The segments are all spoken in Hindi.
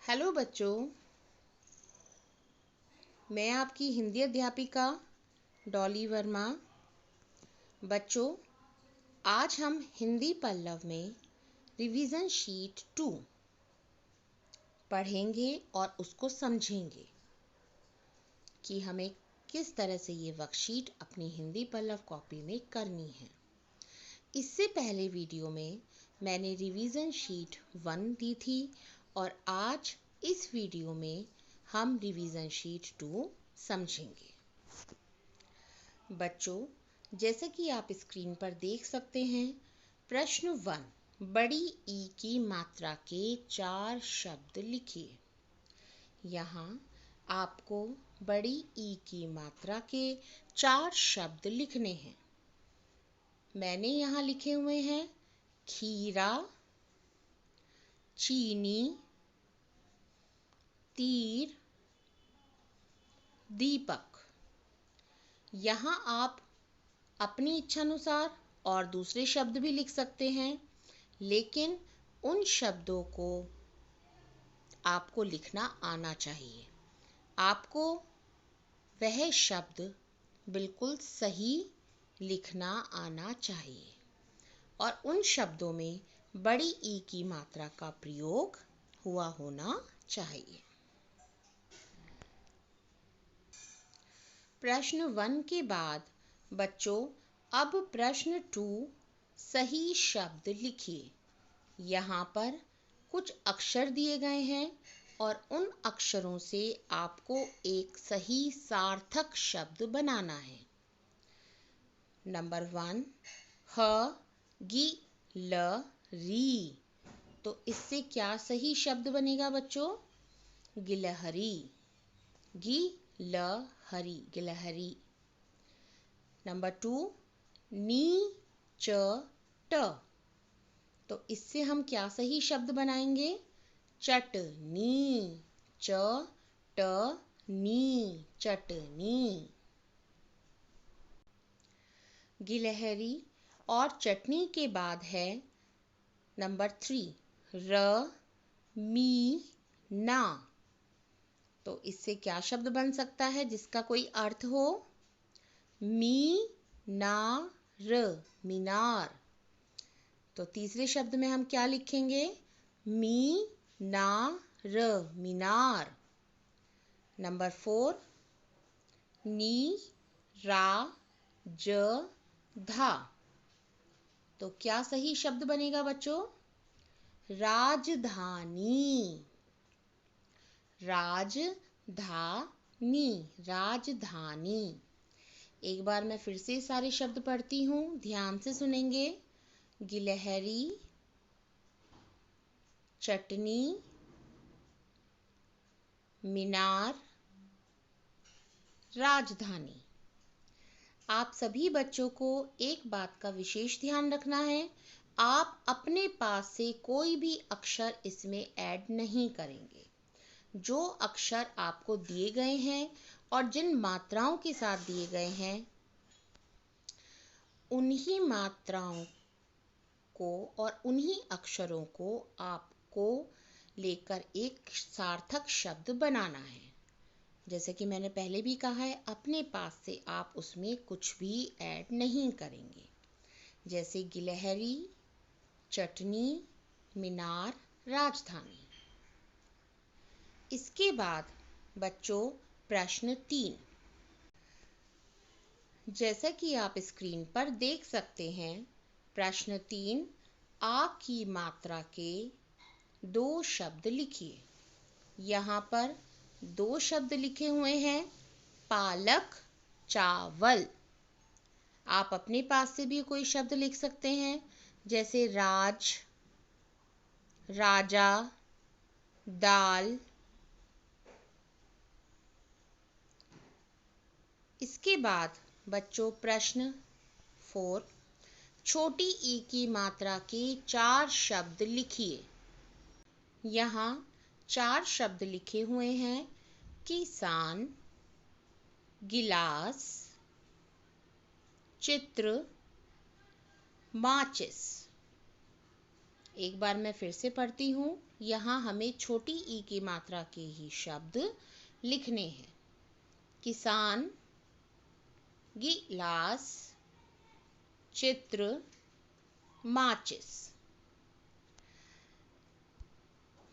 हेलो बच्चों, मैं आपकी हिंदी अध्यापिका डॉली वर्मा। बच्चों, आज हम हिंदी पल्लव में रिवीजन शीट 2 पढ़ेंगे और उसको समझेंगे कि हमें किस तरह से ये वर्कशीट अपनी हिंदी पल्लव कॉपी में करनी है। इससे पहले वीडियो में मैंने रिवीजन शीट 1 दी थी और आज इस वीडियो में हम रिवीजन शीट 2 समझेंगे। बच्चों, जैसे कि आप स्क्रीन पर देख सकते हैं, प्रश्न 1, बड़ी ई की मात्रा के 4 शब्द लिखिए। यहाँ आपको बड़ी ई की मात्रा के 4 शब्द लिखने हैं। मैंने यहाँ लिखे हुए हैं खीरा, चीनी, तीर, दीपक। यहाँ आप अपनी इच्छानुसार और दूसरे शब्द भी लिख सकते हैं, लेकिन उन शब्दों को आपको लिखना आना चाहिए। आपको वह शब्द बिल्कुल सही लिखना आना चाहिए और उन शब्दों में बड़ी ई की मात्रा का प्रयोग हुआ होना चाहिए। प्रश्न 1 के बाद बच्चों अब प्रश्न 2, सही शब्द लिखिए। यहाँ पर कुछ अक्षर दिए गए हैं और उन अक्षरों से आपको एक सही सार्थक शब्द बनाना है। नंबर 1, ह, गी, ल, री। तो इससे क्या सही शब्द बनेगा बच्चों? गिलहरी, गी, ल, हरी, गिलहरी। नंबर 2, नी, च, ट। तो इससे हम क्या सही शब्द बनाएंगे? चटनी, च, ट, नी, चटनी। गिलहरी और चटनी के बाद है नंबर 3, र, मी, ना। तो इससे क्या शब्द बन सकता है जिसका कोई अर्थ हो? मी, ना, र, मीनार। तो तीसरे शब्द में हम क्या लिखेंगे? मी, ना, र, मीनार। नंबर 4, नी, रा, ज, धा। तो क्या सही शब्द बनेगा बच्चों? राजधानी, राजधानी, राजधानी। एक बार मैं फिर से सारे शब्द पढ़ती हूँ, ध्यान से सुनेंगे। गिलहरी, चटनी, मीनार, राजधानी। आप सभी बच्चों को एक बात का विशेष ध्यान रखना है, आप अपने पास से कोई भी अक्षर इसमें ऐड नहीं करेंगे। जो अक्षर आपको दिए गए हैं और जिन मात्राओं के साथ दिए गए हैं, उन्हीं मात्राओं को और उन्हीं अक्षरों को आपको लेकर एक सार्थक शब्द बनाना है। जैसे कि मैंने पहले भी कहा है, अपने पास से आप उसमें कुछ भी ऐड नहीं करेंगे। जैसे गिलहरी, चटनी, मीनार, राजधानी। इसके बाद बच्चों प्रश्न 3, जैसा कि आप स्क्रीन पर देख सकते हैं, प्रश्न 3, आ की मात्रा के 2 शब्द लिखिए। यहाँ पर 2 शब्द लिखे हुए हैं, पालक, चावल। आप अपने पास से भी कोई शब्द लिख सकते हैं, जैसे राज, राजा, दाल। इसके बाद बच्चों प्रश्न 4, छोटी ई की मात्रा के 4 शब्द लिखिए। यहाँ 4 शब्द लिखे हुए हैं, किसान, गिलास, चित्र, माचिस। एक बार मैं फिर से पढ़ती हूँ, यहाँ हमें छोटी ई की मात्रा के ही शब्द लिखने हैं। किसान, गिलास, चित्र, माचिस।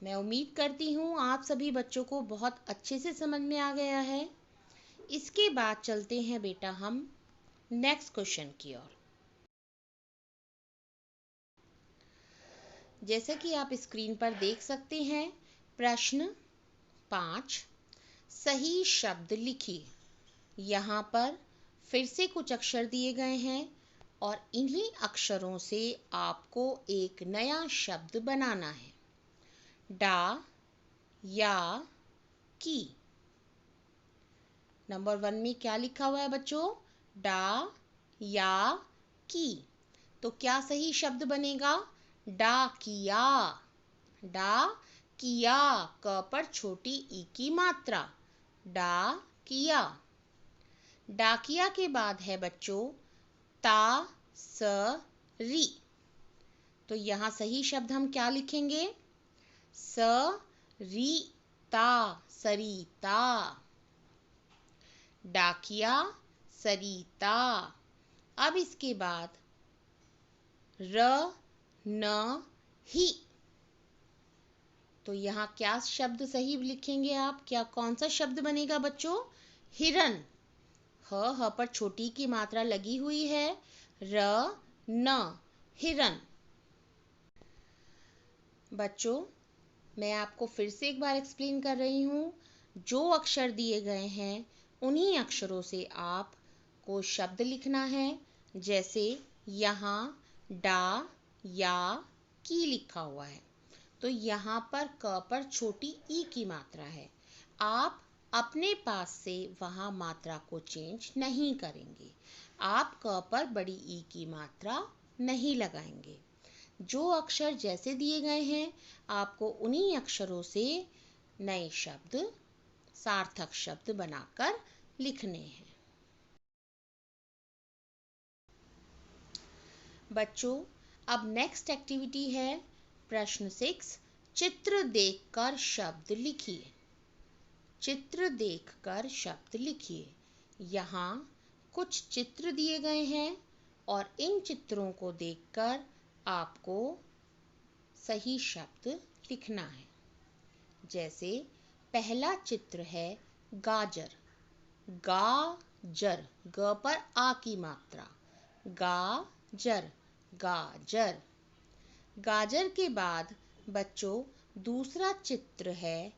मैं उम्मीद करती हूँ आप सभी बच्चों को बहुत अच्छे से समझ में आ गया है। इसके बाद चलते हैं बेटा हम नेक्स्ट क्वेश्चन की ओर। जैसे कि आप स्क्रीन पर देख सकते हैं, प्रश्न 5, सही शब्द लिखिए। यहाँ पर फिर से कुछ अक्षर दिए गए हैं और इन्हीं अक्षरों से आपको एक नया शब्द बनाना है। डा, या, की। नंबर 1 में क्या लिखा हुआ है बच्चों? डा, या, की। तो क्या सही शब्द बनेगा? डाकिया। डाकिया, क पर छोटी ई की मात्रा। डाकिया। डाकिया के बाद है बच्चों ता, स, री। तो यहाँ सही शब्द हम क्या लिखेंगे? स, री, ता, सरिता। डाकिया, सरिता। अब इसके बाद र, न, ही। तो यहाँ क्या शब्द सही लिखेंगे आप? क्या कौन सा शब्द बनेगा बच्चों? हिरन। ह पर छोटी की मात्रा लगी हुई है। र, न, हिरन। बच्चों, मैं आपको फिर से एक बार एक्सप्लेन कर रही हूँ। जो अक्षर दिए गए हैं उन्हीं अक्षरों से आपको शब्द लिखना है। जैसे यहाँ डा, या, की लिखा हुआ है, तो यहाँ पर क पर छोटी ई की मात्रा है। आप अपने पास से वहाँ मात्रा को चेंज नहीं करेंगे। आप क पर बड़ी ई की मात्रा नहीं लगाएंगे। जो अक्षर जैसे दिए गए हैं आपको उन्हीं अक्षरों से नए शब्द, सार्थक शब्द बनाकर लिखने हैं। बच्चों, अब नेक्स्ट एक्टिविटी है प्रश्न 6, चित्र देखकर शब्द लिखिए। चित्र देखकर शब्द लिखिए। यहाँ कुछ चित्र दिए गए हैं और इन चित्रों को देखकर आपको सही शब्द लिखना है। जैसे पहला चित्र है गाजर। गाजर, ग पर आ की मात्रा। गाजर, गाजर। गाजर के बाद बच्चों दूसरा चित्र है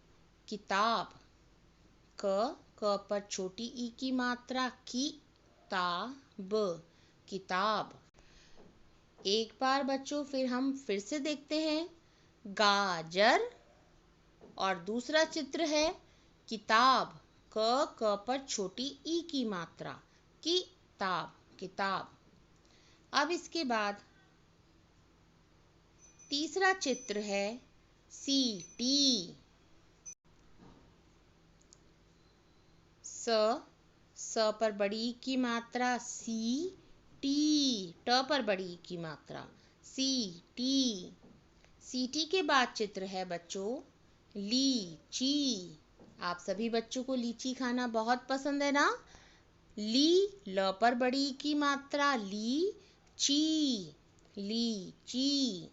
किताब। क पर छोटी ई की मात्रा, की, ता, ब, किताब। एक बार बच्चों फिर से देखते हैं। गाजर और दूसरा चित्र है किताब। क पर छोटी ई की मात्रा, किताब, किताब। अब इसके बाद तीसरा चित्र है सीटी। स पर बड़ी ई की मात्रा, सी, टी, ट पर बड़ी ई की मात्रा, सी, टी। सीटी के बाद चित्र है बच्चों लीची। आप सभी बच्चों को लीची खाना बहुत पसंद है ना? ली, ल पर बड़ी ई की मात्रा, ली, ची, लीची।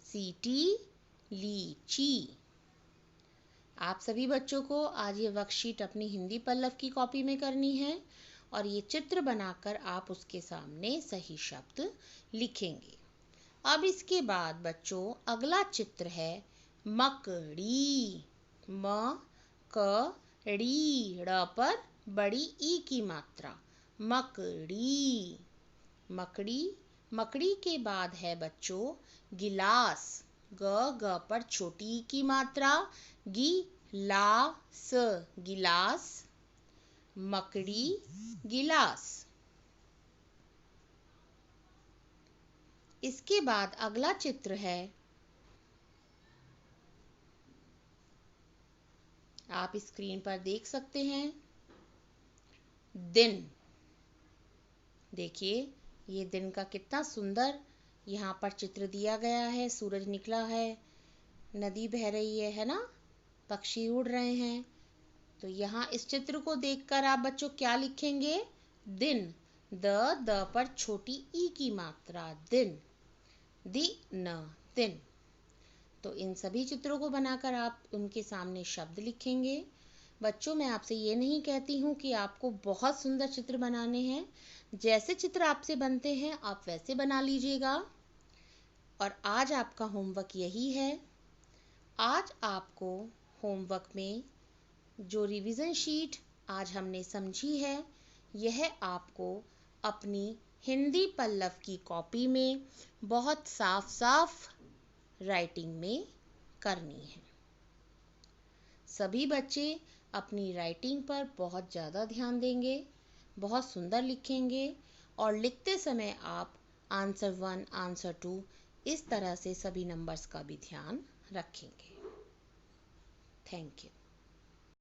सीटी, लीची। आप सभी बच्चों को आज ये वर्कशीट अपनी हिंदी पल्लव की कॉपी में करनी है और ये चित्र बनाकर आप उसके सामने सही शब्द लिखेंगे। अब इसके बाद बच्चों अगला चित्र है मकड़ी। म, क, ड़ी, ड़ पर बड़ी ई की मात्रा, मकड़ी, मकड़ी। मकड़ी के बाद है बच्चों गिलास। ग पर छोटी ई की मात्रा, गिलास, गिलास, मकड़ी, गिलास। इसके बाद अगला चित्र है, आप स्क्रीन पर देख सकते हैं, दिन। देखिए ये दिन का कितना सुंदर यहाँ पर चित्र दिया गया है। सूरज निकला है नदी बह रही है ना, पक्षी उड़ रहे हैं। तो यहाँ इस चित्र को देखकर आप बच्चों क्या लिखेंगे? दिन। द पर छोटी ई की मात्रा, दिन। न, दिन। तो इन सभी चित्रों को बनाकर आप उनके सामने शब्द लिखेंगे। बच्चों, मैं आपसे ये नहीं कहती हूँ कि आपको बहुत सुंदर चित्र बनाने हैं। जैसे चित्र आपसे बनते हैं आप वैसे बना लीजिएगा। और आज आपका होमवर्क यही है। आज आपको होमवर्क में जो रिवीजन शीट आज हमने समझी है, यह आपको अपनी हिंदी पल्लव की कॉपी में बहुत साफ साफ राइटिंग में करनी है। सभी बच्चे अपनी राइटिंग पर बहुत ज़्यादा ध्यान देंगे, बहुत सुंदर लिखेंगे और लिखते समय आप आंसर 1, आंसर 2 इस तरह से सभी नंबर्स का भी ध्यान रखेंगे। Thank you.